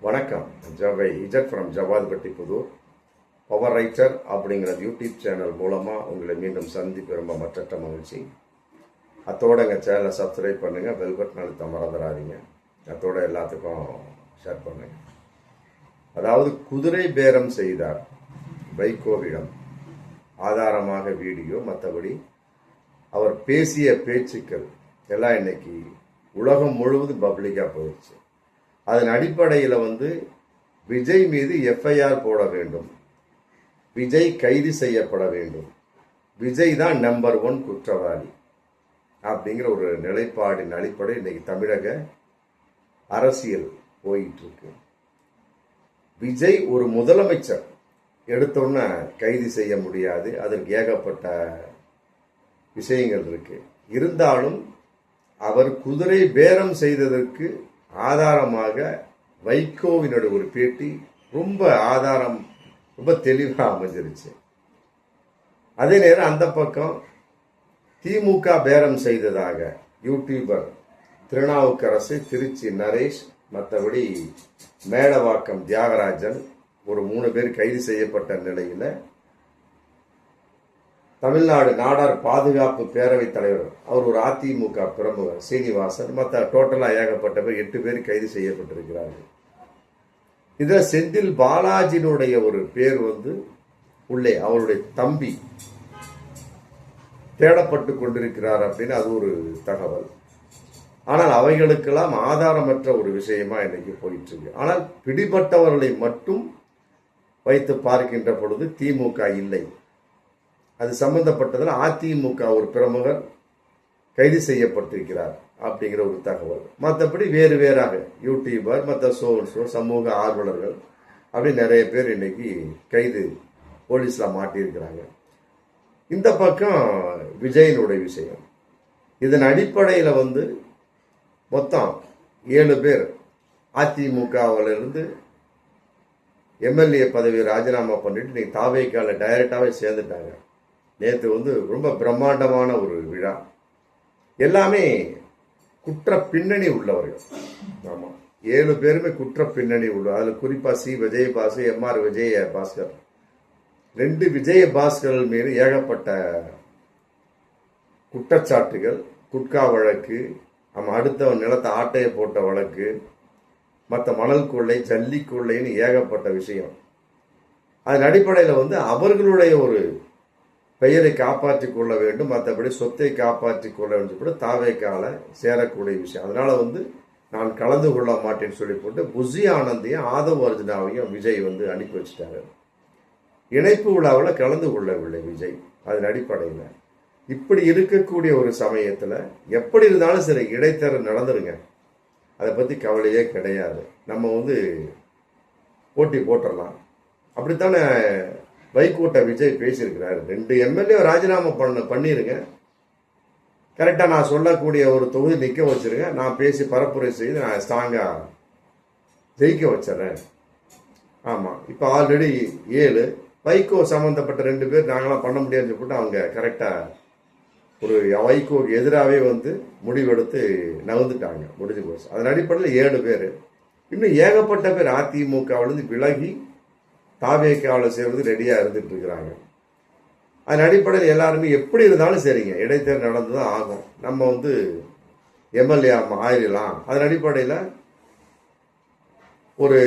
வணக்கம். Z from Javadpatti Puthur. Power writer அப்படிங்கிற YouTube channel மூலமாக உங்களை மீண்டும் சந்திப்பு ரொம்ப மற்றற்ற மகிழ்ச்சி. அத்தோட எங்கள் சேனலை சப்ஸ்கிரைப் பண்ணுங்கள், பெல் பட்டன் அழுத்த மறந்துடாதீங்க. அத்தோட எல்லாத்துக்கும் ஷேர் பண்ணுங்க. அதாவது குதிரை பேரம் செய்தார் வைகோவிடம் ஆதாரமாக வீடியோ, மற்றபடி அவர் பேசிய பேச்சுக்கள் எல்லாம் இன்னைக்கு உலகம் முழுவதும் பப்ளிக்காக போயிடுச்சு. அதன் அடிப்படையில் விஜய் மீது எஃப்ஐஆர் போட வேண்டும், விஜய் கைது செய்யப்பட வேண்டும், விஜய் தான் நம்பர் 1 குற்றவாளி அப்படிங்கிற ஒரு நிலைப்பாடின் அடிப்படை இன்னைக்கு தமிழக அரசியல் போயிட்டு இருக்கு. விஜய் ஒரு முதலமைச்சர், எடுத்தோன்னே கைது செய்ய முடியாது, அதற்கு ஏகப்பட்ட விஷயங்கள் இருக்கு. இருந்தாலும் அவர் குதிரை பேரம் செய்ததற்கு ஆதாரமாக வைகோவினோட ஒரு பேட்டி ரொம்ப தெளிவாக அமைஞ்சிருச்சு. அதே நேரம் அந்த பக்கம் திமுக பேரம் செய்ததாக யூடியூபர் திருநாவுக்கரசு, திருச்சி நரேஷ், மற்றபடி மேடவாக்கம் தியாகராஜன் ஒரு 3 பேர் கைது செய்யப்பட்ட நிலையில் தமிழ்நாடு நாடார் பாதுகாப்பு பேரவைத் தலைவர், அவர் ஒரு அதிமுக பிரமுகர் சீனிவாசன், மற்ற டோட்டலாக ஏகப்பட்ட பேர் 8 பேர் கைது செய்யப்பட்டிருக்கிறார்கள். இதில் செந்தில் பாலாஜினுடைய ஒரு பேர் உள்ளே அவருடைய தம்பி தேடப்பட்டு கொண்டிருக்கிறார் அப்படின்னு அது ஒரு தகவல். ஆனால் அவைகளுக்கெல்லாம் ஆதாரமற்ற ஒரு விஷயமா இன்னைக்கு போயிட்டு இருக்கு. ஆனால் பிடிபட்டவர்களை மட்டும் வைத்து பார்க்கின்ற பொழுது திமுக இல்லை. அது சம்பந்தப்பட்டதில் அதிமுக ஒரு பிரமுகர் கைது செய்யப்பட்டிருக்கிறார் அப்படிங்கிற ஒரு தகவல். மற்றபடி வேறு வேறாக யூடியூபர், மற்ற சமூக ஆர்வலர்கள் அப்படி நிறைய பேர் இன்னைக்கு கைது போலீஸ்ல மாட்டியிருக்கிறாங்க. இந்த பக்கம் விஜயனுடைய விஷயம். இதன் அடிப்படையில் மொத்தம் 7 பேர் அதிமுகவிலிருந்து எம்எல்ஏ பதவியை ராஜினாமா பண்ணிட்டு இன்னைக்கு தாவேக்கால டைரக்டாவே சேர்ந்துட்டாங்க. நேற்று ரொம்ப பிரம்மாண்டமான ஒரு விழா. எல்லாமே குற்ற பின்னணி உள்ளவர்கள். ஆமாம், 7 பேருமே குற்ற பின்னணி உள்ள. அதில் குறிப்பாக விஜயபாஸ்கர், எம்ஆர் விஜயபாஸ்கர், 2 விஜயபாஸ்கர் மீது ஏகப்பட்ட குற்றச்சாட்டுகள், குட்கா வழக்கு, அடுத்த நிலத்தை ஆட்டையை போட்ட வழக்கு, மற்ற மணல் கொள்ளை, ஜல்லி கொள்ளைன்னு ஏகப்பட்ட விஷயம். அதன் அடிப்படையில் அவர்களுடைய ஒரு பெயரை காப்பாற்றிக் கொள்ள வேண்டும், மற்றபடி சொத்தை காப்பாற்றிக் கொள்ள வேண்டும் சொல்லி தாவேக்கால சேரக்கூடிய விஷயம். அதனால நான் கலந்து கொள்ள மாட்டேன்னு சொல்லி போட்டு புசி ஆனந்தையும் ஆதவ் அர்ஜுனாவையும் விஜய் அனுப்பி வச்சுட்டாரு. இணைப்பு விழாவில் கலந்து கொள்ளவில்லை விஜய். அதன் அடிப்படையில் இப்படி இருக்கக்கூடிய ஒரு சமயத்தில் எப்படி இருந்தாலும் சரி இடைத்தேர்தல் நடந்துருங்க, அதை பற்றி கவலையே கிடையாது. நம்ம போட்டி போட்டுடலாம் அப்படித்தானே வைகோட்ட விஜய் பேசியிருக்கிறாரு. 2 எம்எல்ஏ ராஜினாமா பண்ணிருங்க, கரெக்டாக நான் சொல்லக்கூடிய ஒரு தொகுதி நிற்க வச்சிருங்க, நான் பேசி பரப்புரை செய்து நான் ஸ்ட்ராங்கா ஜெயிக்க வச்சிடறேன். ஆமாம், இப்போ ஆல்ரெடி 7 வைகோ சம்மந்தப்பட்ட 2 பேர் நாங்களாம் பண்ண முடியாதுன்னு சொல்லிட்டு அவங்க கரெக்டாக ஒரு வைகோக்கு எதிராகவே முடிவெடுத்து நகர்ந்துட்டாங்க, முடிஞ்சு போச்சு. அதன் அடிப்படையில் 7 பேர். இன்னும் ஏகப்பட்ட பேர் அதிமுகவிலிருந்து விலகி தாவேக்காவில் சேர்வது ரெடியாக இருந்துட்டு இருக்கிறாங்க. அதன் அடிப்படையில் எல்லாருமே எப்படி இருந்தாலும் சரிங்க, இடைத்தேர்தல் நடந்து தான் ஆகும். நம்ம எம்எல்ஏ ஆயிடலாம். அதன் அடிப்படையில் ஒரு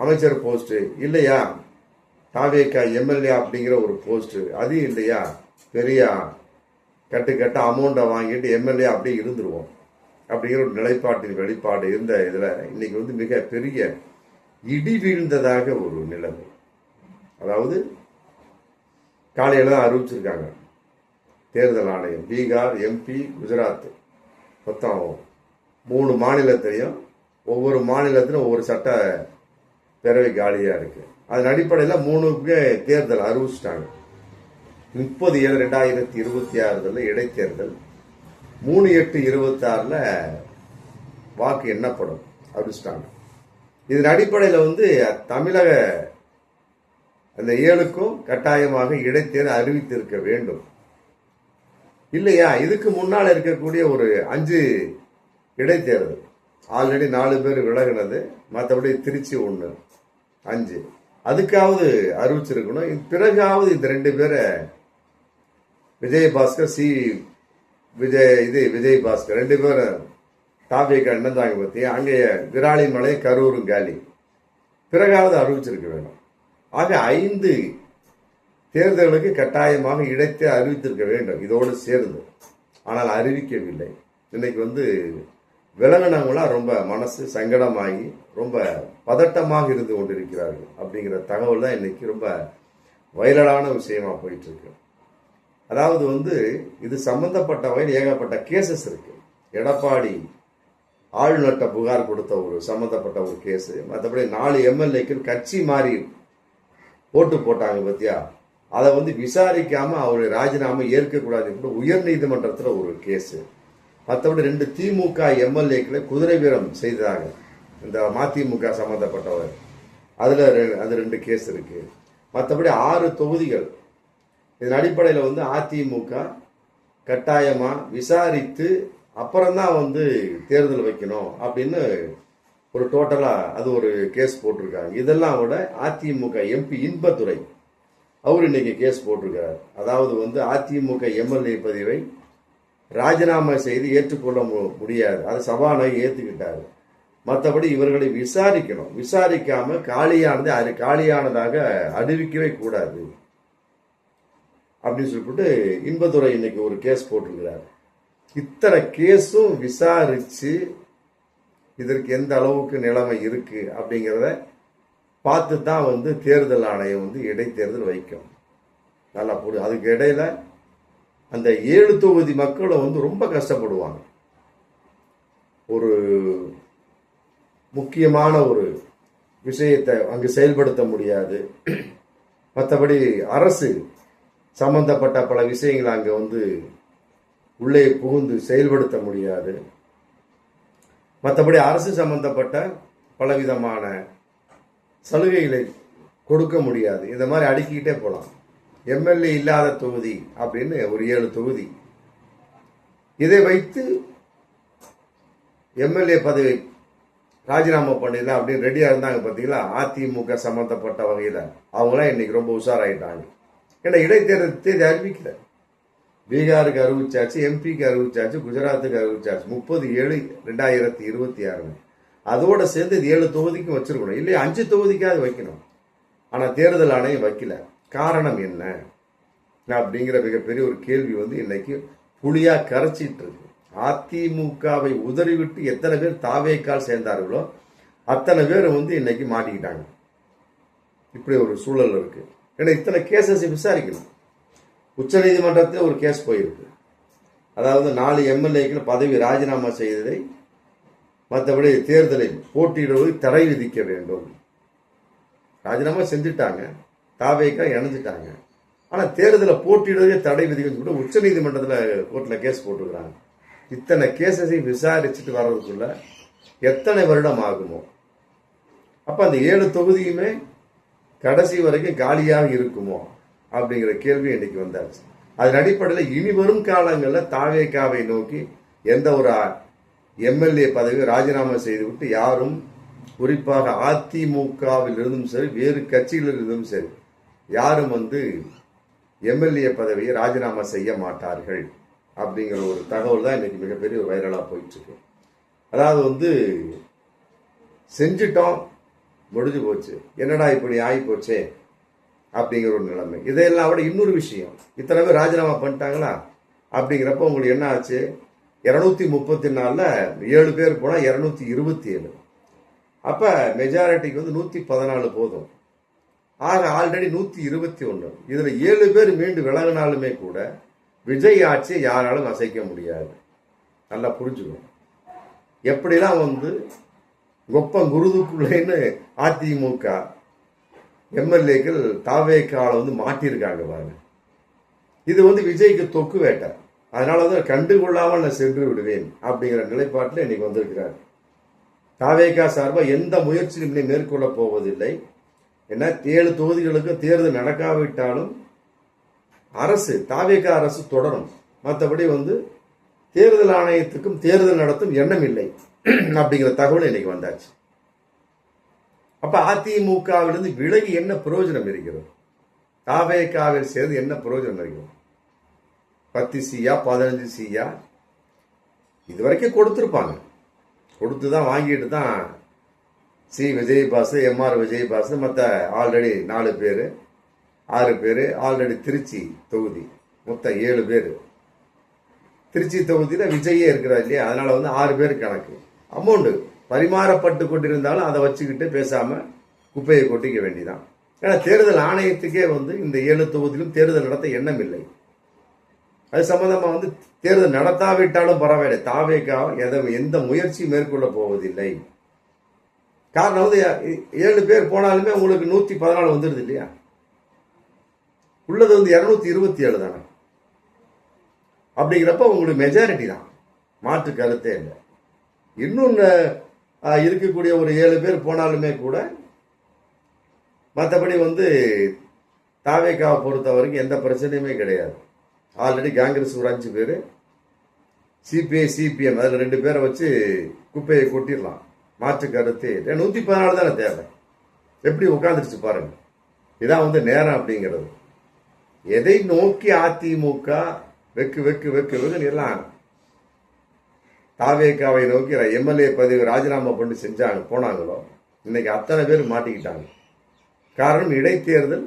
அமைச்சர் போஸ்ட்டு இல்லையா, தாவேக்கா எம்எல்ஏ அப்படிங்கிற ஒரு போஸ்ட்டு அது இல்லையா, பெரிய கட்டு அமௌண்ட்டை வாங்கிட்டு எம்எல்ஏ அப்படியே இருந்துருவோம் அப்படிங்கிற ஒரு நிலைப்பாட்டின் வெளிப்பாடு இருந்த இதில் இன்னைக்கு மிக பெரிய இடி வீழ்ந்ததாக ஒரு நிலைமை. அதாவது காலையில் தான் அறிவிச்சிருக்காங்க தேர்தல் ஆணையம். பீகார், எம்பி, குஜராத் மொத்தம் 3 மாநிலத்திலையும் ஒவ்வொரு மாநிலத்திலும் ஒவ்வொரு சட்ட பேரவை காலியாக இருக்கு. அதன் அடிப்படையில் 3க்கு தேர்தல் அறிவிச்சிட்டாங்க. 30/7/2026 இடைத்தேர்தல், 3/8/26 வாக்கு எண்ணப்படும் அறிவிச்சிட்டாங்க. இதன் அடிப்படையில் தமிழக அந்த 7க்கும் கட்டாயமாக இடைத்தேர்தல் அறிவித்திருக்க வேண்டும். இல்லையா, இதுக்கு முன்னால் இருக்கக்கூடிய ஒரு 5 இடைத்தேர்தல் ஆல்ரெடி 4 பேர் விலகினது, மற்றபடி திருச்சி 1, 5. அதுக்காவது அறிவிச்சிருக்கணும். பிறகாவது இந்த 2 பேரை விஜயபாஸ்கர் விஜயபாஸ்கர் 2 பேரும் தாவேக்கா இணைந்தாங்க பத்தி அங்கே விராலிமலை கரூரும் காலி. பிறகாவது அறிவிச்சிருக்க வேண்டும். ஆக 5 தேர்தலுக்கு கட்டாயமாக இடத்தை அறிவித்திருக்க வேண்டும் இதோடு சேர்ந்து. ஆனால் அறிவிக்கவில்லை. இன்னைக்கு விலங்கினவங்களாம் ரொம்ப மனசு சங்கடமாகி ரொம்ப பதட்டமாக இருந்து கொண்டிருக்கிறார்கள் அப்படிங்கிற தகவல் தான் இன்னைக்கு ரொம்ப வைரலான விஷயமா போயிட்டு இருக்கு. அதாவது இது சம்பந்தப்பட்ட வகையில் ஏகப்பட்ட கேசஸ் இருக்கு. எடப்பாடி ஆளுநர்கிட்ட புகார் கொடுத்த ஒரு சம்பந்தப்பட்ட ஒரு கேஸ். மற்றபடி 4 எம்எல்ஏக்கள் கட்சி மாறி ஓட்டு போட்டாங்க பத்தியா, அதை விசாரிக்காம அவருடைய ராஜினாமா ஏற்கக்கூடாது உயர் நீதிமன்றத்தில் ஒரு கேஸ். மற்றபடி 2 திமுக எம்எல்ஏக்களை குதிரை வீரம் செய்தாங்க, இந்த மதிமுக சம்பந்தப்பட்டவர். அது 2 கேஸ் இருக்கு. மற்றபடி 6 தொகுதிகள். இதன் அடிப்படையில் அதிமுக கட்டாயமா விசாரித்து அப்புறம்தான் தேர்தல் வைக்கணும் அப்படின்னு ஒரு டோட்டலா அது ஒரு கேஸ் போட்டிருக்காங்க. இதெல்லாம் விட அதிமுக எம்பி இன்பதுரை அவர் இன்னைக்கு கேஸ் போட்டிருக்காரு. அதாவது அதிமுக எம்எல்ஏ பதிவை ராஜினாமா செய்து ஏற்றுக்கொள்ள முடியாது, அது சபாநாயகர் ஏற்றுக்கிட்டாரு. மற்றபடி இவர்களை விசாரிக்கணும், விசாரிக்காம காலியானதாக அறிவிக்கவே கூடாது அப்படின்னு சொல்லிட்டு இன்பதுரை இன்னைக்கு ஒரு கேஸ் போட்டிருக்கிறார். இத்தனை கேஸும் விசாரிச்சு இதற்கு எந்த அளவுக்கு நிலைமை இருக்கு அப்படிங்கிறத பார்த்து தான் தேர்தல் ஆணையம் இடைத்தேர்தல் வைக்கும். நல்லா போடு. அதுக்கு இடையில அந்த 7 தொகுதி மக்களும் ரொம்ப கஷ்டப்படுவாங்க. ஒரு முக்கியமான ஒரு விஷயத்தை அங்கு செயல்படுத்த முடியாது. மற்றபடி அரசு சம்பந்தப்பட்ட பல விஷயங்களை அங்க உள்ளே புகுந்து செயல்படுத்த முடியாது. மற்றபடி அரசு சம்பந்தப்பட்ட பலவிதமான சலுகைகளை கொடுக்க முடியாது. இந்த மாதிரி அடுக்கிக்கிட்டே போகலாம். எம்எல்ஏ இல்லாத தொகுதி அப்படின்னு ஒரு 7 தொகுதி. இதை வைத்து எம்எல்ஏ பதவி ராஜினாமா பண்ணிடலாம் அப்படின்னு ரெடியா இருந்தாங்க பார்த்தீங்களா, அதிமுக சம்பந்தப்பட்ட வகையில அவங்களாம் இன்னைக்கு ரொம்ப உஷாராயிட்டாங்க. ஏன்னா இடைத்தேர்தல் தேதி அறிவிக்கல. பீகாருக்கு அறிவிச்சாச்சு, எம்பிக்கு அறிவிச்சாச்சு, குஜராத்துக்கு அறிவிச்சாச்சு 30/7/2026. அதோட சேர்ந்து 7 தொகுதிக்கும் வச்சிருக்கணும், இல்லையா 5 தொகுதிக்காவது வைக்கணும். ஆனா தேர்தல் ஆணையம் வைக்கல. காரணம் என்ன அப்படிங்கிற மிகப்பெரிய ஒரு கேள்வி இன்னைக்கு புலியா கரைச்சிட்டு இருக்கு. அதிமுகவை உதறிவிட்டு எத்தனை பேர் தாவேக்கால் சேர்ந்தார்களோ அத்தனை பேர் இன்னைக்கு மாட்டிக்கிட்டாங்க. இப்படி ஒரு சூழல் இருக்கு. ஏன்னா இத்தனை கேசஸ் விசாரிக்கணும். உச்ச நீதிமன்றத்தில் ஒரு கேஸ் போயிருக்கு. அதாவது 4 எம்எல்ஏக்கள் பதவி ராஜினாமா செய்ததை மற்றபடி தேர்தலில் போட்டியிடுவது தடை விதிக்க வேண்டும். ராஜினாமா செஞ்சுட்டாங்க, தாவேக்கா இணைஞ்சிட்டாங்க. ஆனா தேர்தலை போட்டியிடுவதே தடை விதிக்க உச்ச நீதிமன்றத்தில் கோர்ட்ல கேஸ் போட்டுக்கிறாங்க. இத்தனை கேசஸை விசாரிச்சுட்டு வர்றதுக்குள்ள எத்தனை வருடம் ஆகுமோ? அப்ப அந்த 7 தொகுதியுமே கடைசி வரைக்கும் காலியாக இருக்குமோ அப்படிங்கிற கேள்வி இன்னைக்கு வந்தாச்சு. அதன் அடிப்படையில் இனி வரும் காலங்களில் தாவேக்காவை நோக்கி எந்த ஒரு எம்எல்ஏ பதவி ராஜினாமா செய்துவிட்டு யாரும், குறிப்பாக அதிமுகவில் இருந்தும் சரி வேறு கட்சிகளில் இருந்தும் சரி, யாரும் எம்எல்ஏ பதவியை ராஜினாமா செய்ய மாட்டார்கள் அப்படிங்கிற ஒரு தகவல் தான் இன்னைக்கு மிகப்பெரிய ஒரு வைரலா போயிட்டு இருக்கு. அதாவது செஞ்சிட்டோம், முடிஞ்சு போச்சு, என்னடா இப்படி ஆகி போச்சே அப்படிங்கிற ஒரு நிலைமை. இதையெல்லாம் விட இன்னொரு விஷயம், இத்தனை பேர் ராஜினாமா பண்ணிட்டாங்களா அப்படிங்கிறப்ப உங்களுக்கு என்ன ஆச்சு? 234ல் 7 பேர் போனா 227. அப்ப மெஜாரிட்டிக்கு 114 போதும். ஆக ஆல்ரெடி 121. இதுல 7 பேர் மீண்டும் விலகினாலுமே கூட விஜய் ஆட்சியை யாராலும் அசைக்க முடியாது. நல்லா புரிஞ்சுக்கணும். எப்படிலாம் கொப்பம் குருதுக்குள்ளேன்னு அதிமுக எம்எல்ஏக்கள் தாவேக்கால மாட்டியிருக்காங்க பாருங்க. இது விஜய்க்கு தொக்கு வேட்டை. அதனாலதான் கண்டுகொள்ளாமல் நான் சென்று விடுவேன் அப்படிங்கிற நிலைப்பாட்டில் இன்னைக்கு வந்திருக்கிறார். தாவேக்கா சார்பா எந்த முயற்சியும் மேற்கொள்ள போவதில்லை. ஏன்னா 7 தொகுதிகளுக்கு தேர்தல் நடக்காவிட்டாலும் அரசு, தாவேக்கா அரசு தொடரும். மற்றபடி தேர்தல் ஆணையத்துக்கும் தேர்தல் நடத்தும் எண்ணம் இல்லை. அப்படிங்கிற தகவல் இன்னைக்கு வந்தாச்சு. அப்ப அதிமுகவிலிருந்து விலகி என்ன பிரயோஜனம் இருக்கிறது? தாவேகாவில் சேர்ந்து என்ன பிரயோஜனம் இருக்கிறது? 10 சீயா 15 சீயா இதுவரைக்கும் கொடுத்துருப்பாங்க. கொடுத்துதான் வாங்கிட்டு தான் சி விஜயபாஸ், எம்ஆர் விஜயபாஸ், மற்ற ஆல்ரெடி 4 பேர் 6 பேர் ஆல்ரெடி திருச்சி தொகுதி மொத்தம் 7 பேர். திருச்சி தொகுதியில் விஜயே இருக்கிறார் இல்லையா, அதனால 6 பேர் கணக்கு. அமௌண்ட் பரிமாறப்பட்டு கொண்டிருந்தாலும் அதை வச்சுக்கிட்டு பேசாம குப்பையை கொட்டிக்க வேண்டிதான். ஏன்னா தேர்தல் ஆணையத்துக்கே இந்த 7 தொகுதியிலும் தேர்தல் நடத்த எண்ணம் இல்லை. அது சம்பந்தமா தேர்தல் நடத்தாவிட்டாலும் பரவாயில்லை, தாவேகா எந்த முயற்சியும் மேற்கொள்ள போவதில்லை. காரணம் 7 பேர் போனாலுமே உங்களுக்கு 114 வந்துடுது இல்லையா, உள்ளது 227 தானே. அப்படிங்கிறப்ப உங்களுக்கு மெஜாரிட்டி தான், மாற்று கருத்தே இல்லை. இன்னும் இருக்கக்கூடிய ஒரு 7 பேர் போனாலுமே கூட மற்றபடி தாவேகாவை பொறுத்த வரைக்கும் எந்த பிரச்சனையுமே கிடையாது. ஆல்ரெடி காங்கிரஸ் ஒரு 5 பேர், சிபிஐ சிபிஎம் அதில் 2 பேரை வச்சு குப்பையை கொட்டிடலாம், மாற்று கருத்தே. 114 தானே தேவை. எப்படி உட்காந்துருச்சு பாருங்க. இதான் நேரம் அப்படிங்கிறது. எதை நோக்கி அதிமுக வெக்கு வெக்கு வெக்கு வெகுன்னு எல்லாம் தாவேகாவை நோக்கி எம்எல்ஏ பதவி ராஜினாமா பண்ணி செஞ்சாங்க போனாங்களோ, இன்னைக்கு அத்தனை பேர் மாட்டிக்கிட்டாங்க. காரணம் இடைத்தேர்தல்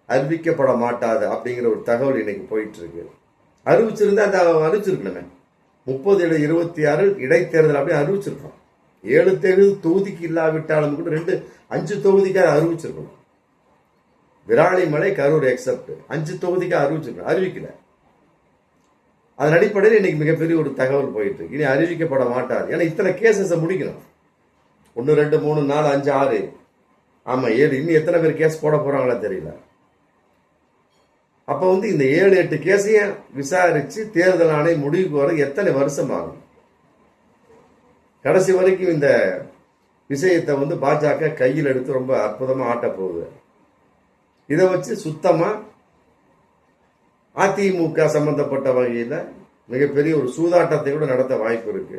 அறிவிக்கப்பட மாட்டாது அப்படிங்கிற ஒரு தகவல் இன்னைக்கு போயிட்டு இருக்கு. அறிவிச்சிருந்தா அதை அறிவிச்சிருக்கணுமே. 30/26 இடைத்தேர்தல் அப்படியே அறிவிச்சிருக்கோம். 7 தொகுதிக்கு இல்லாவிட்டாலும் கூட 5 தொகுதிக்காக அறிவிச்சிருக்கணும். விராலிமலை, கரூர் எக்ஸப்ட் 5 தொகுதிக்காக அறிவிச்சிருக்கணும், அறிவிக்கல. அதன் அடிப்படையில் இன்னைக்கு மிகப்பெரிய ஒரு தகவல் போயிட்டு இருக்கு. இனி அறிவிக்கப்பட மாட்டாது. ஏன்னா இத்தனை கேசஸை முடிக்கணும். 1 2 3 4 5 6 ஆமா 7, இன்னும் எத்தனை பேர் கேஸ் போட போறாங்களா தெரியல. அப்ப இந்த 7 8 கேஸையும் விசாரிச்சு தேர்தல் ஆணையம் முடிவுக்கு வர எத்தனை வருஷம் ஆகும்? கடைசி வரைக்கும் இந்த விஷயத்தை பாஜக கையில் எடுத்து ரொம்ப அற்புதமா ஆட்ட போகுது. இதை வச்சு சுத்தமா அதிமுக சம்பந்தப்பட்ட வகையில் மிகப்பெரிய ஒரு சூதாட்டத்தை கூட நடத்த வாய்ப்பு இருக்கு.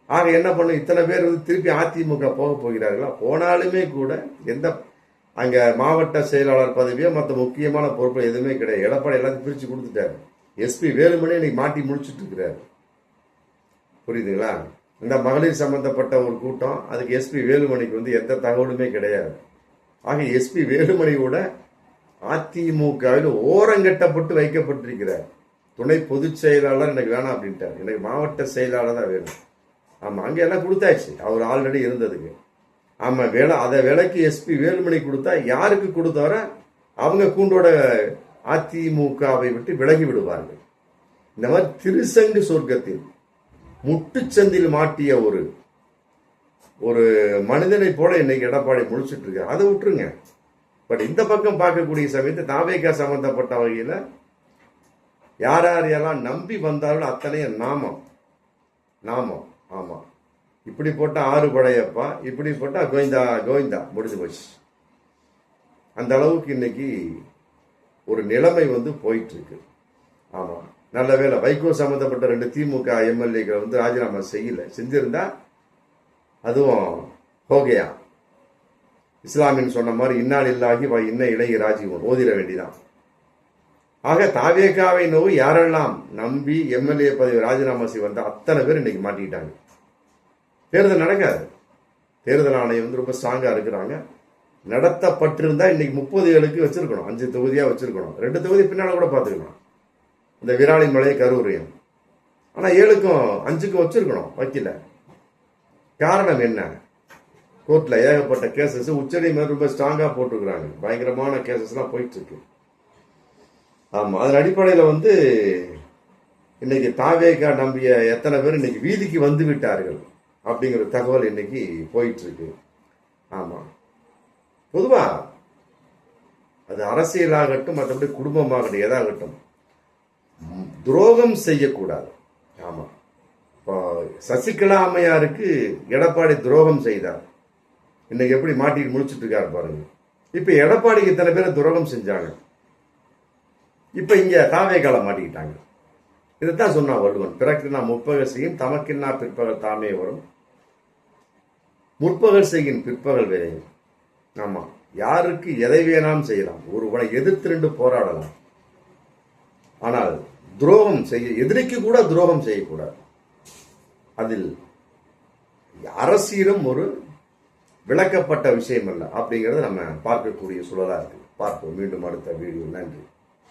ஆக என்ன பண்ணும், இத்தனை பேர் திருப்பி அதிமுக போக போகிறார்களா? போனாலுமே கூட அங்க மாவட்ட செயலாளர் பதவியோ மற்ற முக்கியமான பொறுப்பு எதுவுமே கிடையாது. எடப்பாடி எல்லாத்தையும் பிரிச்சு கொடுத்துட்டாரு. எஸ்பி வேலுமணி இன்னைக்கு மாட்டி முடிச்சுட்டு இருக்கிறாரு. புரியுதுங்களா? இந்த மகளிர் சம்பந்தப்பட்ட ஒரு கூட்டம், அதுக்கு எஸ்பி வேலுமணிக்கு எந்த தகவலுமே கிடையாது. ஆக எஸ்பி வேலுமணி கூட அதிமுகவில் ஓரங்கட்டப்பட்டு வைக்கப்பட்டிருக்கிறார். துணை பொதுச் செயலாளர் எனக்கு வேணாம் அப்படின்ட்டார். எனக்கு மாவட்ட செயலாளர் தான் வேணும். ஆமா, அங்க எல்லாம் கொடுத்தாச்சு அவர் ஆல்ரெடி இருந்ததுக்கு. ஆமா, அதை விலைக்கு எஸ்பி வேலுமணி கொடுத்தா யாருக்கு கொடுத்தவர அவங்க கூண்டோட அதிமுகவை விட்டு விலகி விடுவார்கள். இந்த மாதிரி திருசங்கு சொர்க்கத்தில் முட்டுச்சந்தில் மாட்டிய ஒரு மனிதனை போல இன்னைக்கு எடப்பாடி முடிச்சுட்டு இருக்காரு. அதை விட்டுருங்க. பட் இந்த பக்கம் பார்க்கக்கூடிய சமயத்தை தாவேகா சம்பந்தப்பட்ட வகையில் யார் யாரெல்லாம் நம்பி வந்தாலும் அத்தனையும் நாமம். ஆமா, இப்படி போட்டா 6 படையப்பா, இப்படி போட்டா கோவிந்தா முடிஞ்சு போச்சு. அந்த அளவுக்கு இன்னைக்கு ஒரு நிலைமை போயிட்டு இருக்கு. ஆமா, நல்ல வேலை வைகோ சம்பந்தப்பட்ட 2 திமுக எம்எல்ஏக்கள் ராஜினாமா செஞ்சிருந்தா அதுவும் ஹோகையா. இஸ்லாமின் சொன்ன மாதிரி இன்னால் இல்லாகி இன்ன இளைய ராஜீவன் ஓதிர வேண்டிதான். ஆக தாவேகாவை நோய் யாரெல்லாம் நம்பி எம்எல்ஏ பதவி ராஜினாமா செய்ய வந்த அத்தனை பேர் இன்னைக்கு மாட்டிக்கிட்டாங்க. தேர்தல் நடக்காது. தேர்தல் ஆணையம் ரொம்ப ஸ்ட்ராங்கா இருக்கிறாங்க. நடத்தப்பட்டிருந்தா இன்னைக்கு 30 வச்சிருக்கணும், 5 தொகுதியா வச்சிருக்கணும். 2 தொகுதி பின்னால கூட பாத்துக்கலாம், இந்த விராலிமலை கரூரையும். ஆனா 7க்கும் 5க்கும் வச்சிருக்கணும், வைக்கல. காரணம் என்ன? கோர்ட்ல ஏகப்பட்ட கேசஸ், உச்சநீதிமன்றம் ரொம்ப ஸ்ட்ராங்கா போட்டுக்கிறாங்க. பயங்கரமான கேசஸ் எல்லாம் போயிட்டு இருக்கு. ஆமா, அதன் அடிப்படையில இன்னைக்கு தாவேகா நம்பிய எத்தனை பேர் இன்னைக்கு வீதிக்கு வந்து விட்டார்கள் அப்படிங்கிற தகவல் இன்னைக்கு போயிட்டு இருக்கு. ஆமா, பொதுவா அது அரசியலாகட்டும் மற்றபடி குடும்பமாகட்டும் எதாகட்டும் துரோகம் செய்யக்கூடாது. ஆமா, இப்போ சசிகலா அம்மையாருக்கு எடப்பாடி துரோகம் செய்தார். இன்னைக்கு எப்படி மாட்டிட்டு முடிச்சுட்டு இருக்காரு பாருங்க. இப்ப எடப்பாடிக்கு இத்தனை பேரை துரோகம் செஞ்சாங்க. இப்ப இங்க தாவேகால மாட்டிக்கிட்டாங்க. இதைத்தான் சொன்னான் வள்ளுவன். பிறக்கின்னா முற்பகல் செய்யும் தமக்கின்னா பிற்பகல் தாமே வரும், முற்பகல் செய்யும் பிற்பகல் விரையும். ஆமா, யாருக்கு எதை வேணாலும் செய்யலாம், ஒருவனை எதிர்த்து போராடலாம். ஆனால் துரோகம் செய்ய, எதிரிக்கு கூட துரோகம் செய்யக்கூடாது. அதில் அரசியலும் ஒரு விளக்கப்பட்ட விஷயம் அல்ல அப்படிங்கறத நம்ம பார்க்கக்கூடிய சூழலா இருக்கு. பார்ப்போம் மீண்டும் அடுத்த வீடியோ. நன்றி.